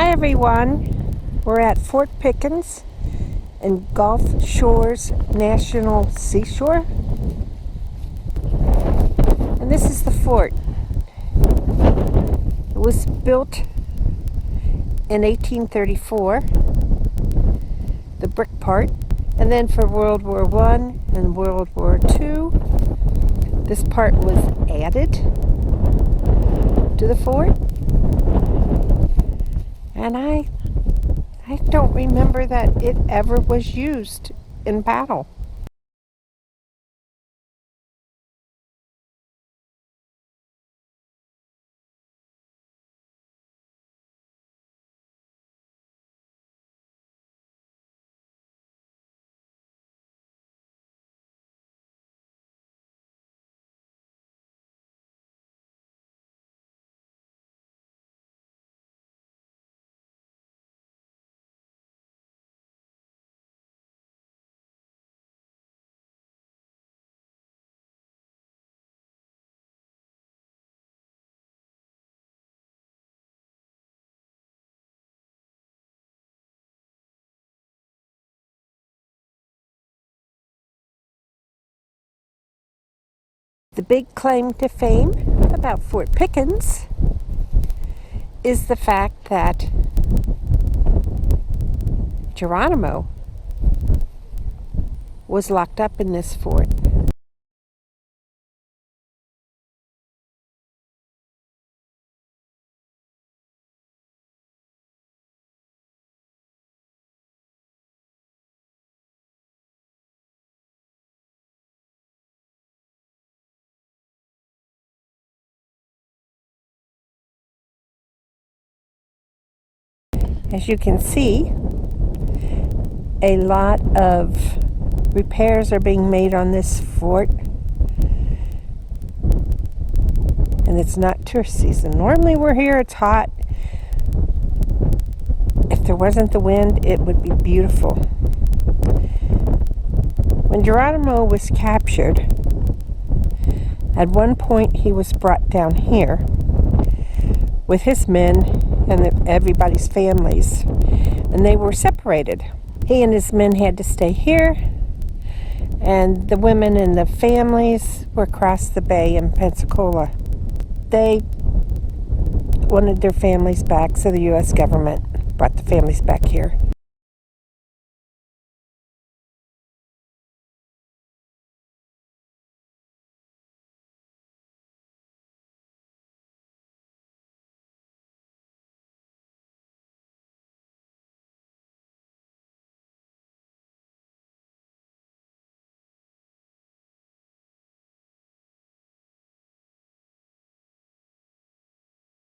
Hi everyone, we're at Fort Pickens in Gulf Shores National Seashore, and this is the fort. It was built in 1834, the brick part, and then for World War I and World War II, this part was added to the fort. And I don't remember that it ever was used in battle. The big claim to fame about Fort Pickens is the fact that Geronimo was locked up in this fort. As you can see, a lot of repairs are being made on this fort, and it's not tourist season. Normally we're here, it's hot. If there wasn't the wind, it would be beautiful. When Geronimo was captured, at one point he was brought down here with his men and everybody's families, and they were separated. He and his men had to stay here, and the women and the families were across the bay in Pensacola. They wanted their families back, so the U.S. government brought the families back here.